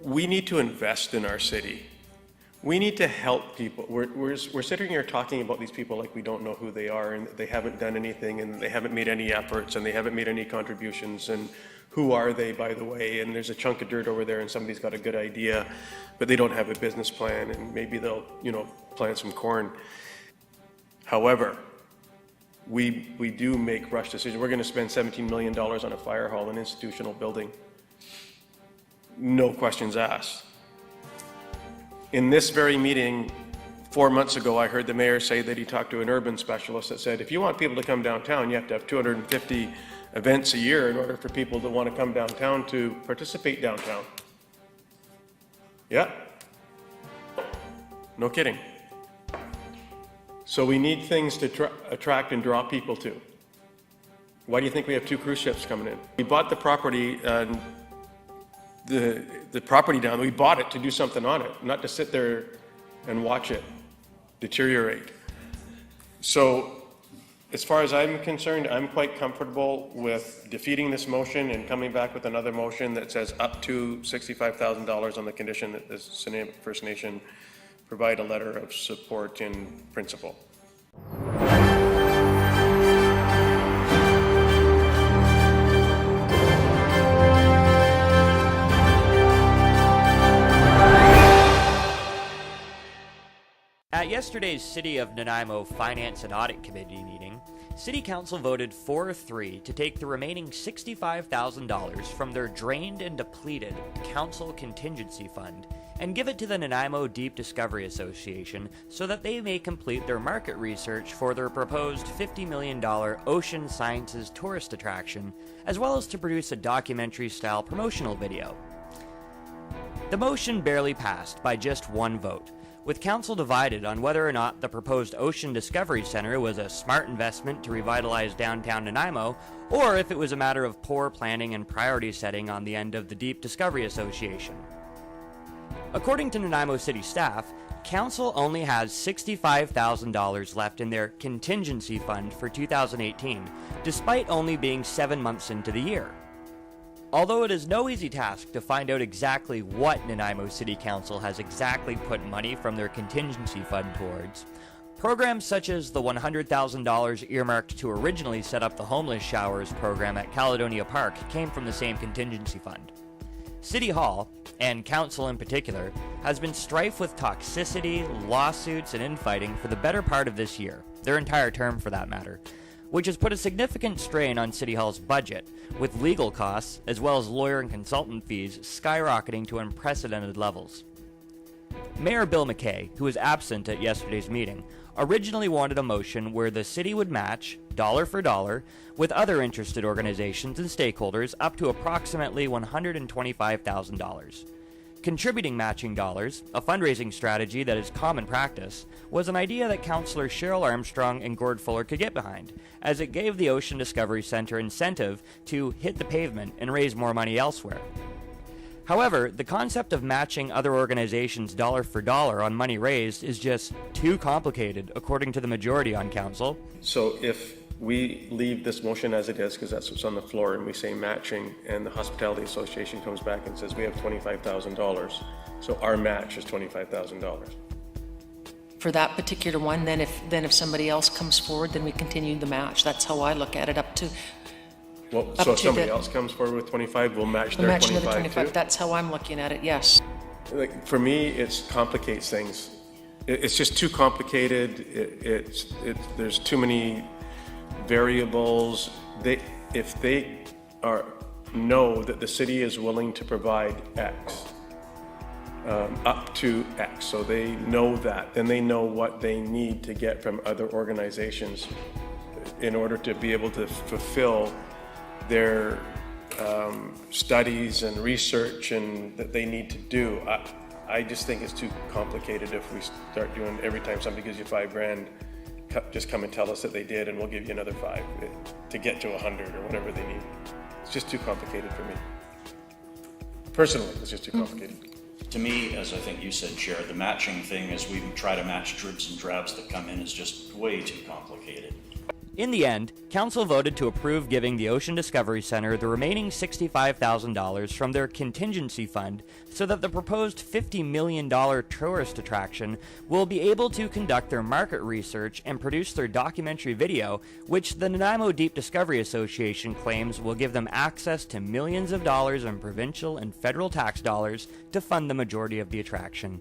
we need to invest in our city. We need to help people. We're sitting here talking about these people like we don't know who they are, and they haven't done anything, and they haven't made any efforts, and they haven't made any contributions, and who are they, by the way? And there's a chunk of dirt over there, and somebody's got a good idea, but they don't have a business plan, and maybe they'll, plant some corn. However, we do make rush decisions. We're going to spend $17 million on a fire hall, an institutional building. No questions asked. In this very meeting, 4 months ago, I heard the mayor say that he talked to an urban specialist that said, if you want people to come downtown, you have to have 250 events a year in order for people to want to come downtown to participate downtown. Yeah. No kidding. So we need things to attract and draw people to. Why do you think we have 2 cruise ships coming in? We bought the property, and the property down, we bought it to do something on it, not to sit there and watch it deteriorate. So as far as I'm concerned, I'm quite comfortable with defeating this motion and coming back with another motion that says up to $65,000 on the condition that the First Nation provide a letter of support in principle. At yesterday's City of Nanaimo Finance and Audit Committee meeting, City Council voted 4-3 to take the remaining $65,000 from their drained and depleted Council Contingency Fund and give it to the Nanaimo Deep Discovery Association so that they may complete their market research for their proposed $50 million ocean sciences tourist attraction, as well as to produce a documentary-style promotional video. The motion barely passed by just 1 vote, with council divided on whether or not the proposed Ocean Discovery Center was a smart investment to revitalize downtown Nanaimo, or if it was a matter of poor planning and priority setting on the end of the Deep Discovery Association. According to Nanaimo City staff, council only has $65,000 left in their Contingency Fund for 2018, despite only being 7 months into the year. Although it is no easy task to find out exactly what Nanaimo City Council has exactly put money from their contingency fund towards, programs such as the $100,000 earmarked to originally set up the homeless showers program at Caledonia Park came from the same contingency fund. City Hall, and Council in particular, has been strife with toxicity, lawsuits, and infighting for the better part of this year, their entire term for that matter, which has put a significant strain on City Hall's budget, with legal costs, as well as lawyer and consultant fees, skyrocketing to unprecedented levels. Mayor Bill McKay, who was absent at yesterday's meeting, originally wanted a motion where the city would match, dollar for dollar, with other interested organizations and stakeholders up to approximately $125,000. Contributing matching dollars, a fundraising strategy that is common practice, was an idea that Councillors Cheryl Armstrong and Gord Fuller could get behind, as it gave the Ocean Discovery Center incentive to hit the pavement and raise more money elsewhere. However, the concept of matching other organizations dollar for dollar on money raised is just too complicated, according to the majority on Council. So if we leave this motion as it is, because that's what's on the floor, and we say matching, and the Hospitality Association comes back and says we have $25,000, so our match is $25,000. For that particular one, then if somebody else comes forward, then we continue the match. That's how I look at it. Well, so if somebody else comes forward with 25, we'll match their 25 too? That's how I'm looking at it, yes. Like, for me, it complicates things. It's just too complicated. There's too many variables. If they know that the city is willing to provide X, up to X, so they know that, then they know what they need to get from other organizations in order to be able to fulfill their studies and research and that they need to do. I just think it's too complicated if we start doing every time somebody gives you $5,000, just come and tell us that they did and we'll give you another 5 to get to 100 or whatever they need. It's just too complicated for me. Personally, it's just too complicated. To me, as I think you said, Chair, the matching thing as we try to match dribs and drabs that come in is just way too complicated. In the end, Council voted to approve giving the Ocean Discovery Center the remaining $65,000 from their Contingency Fund so that the proposed $50 million tourist attraction will be able to conduct their market research and produce their documentary video, which the Nanaimo Deep Discovery Association claims will give them access to millions of dollars in provincial and federal tax dollars to fund the majority of the attraction.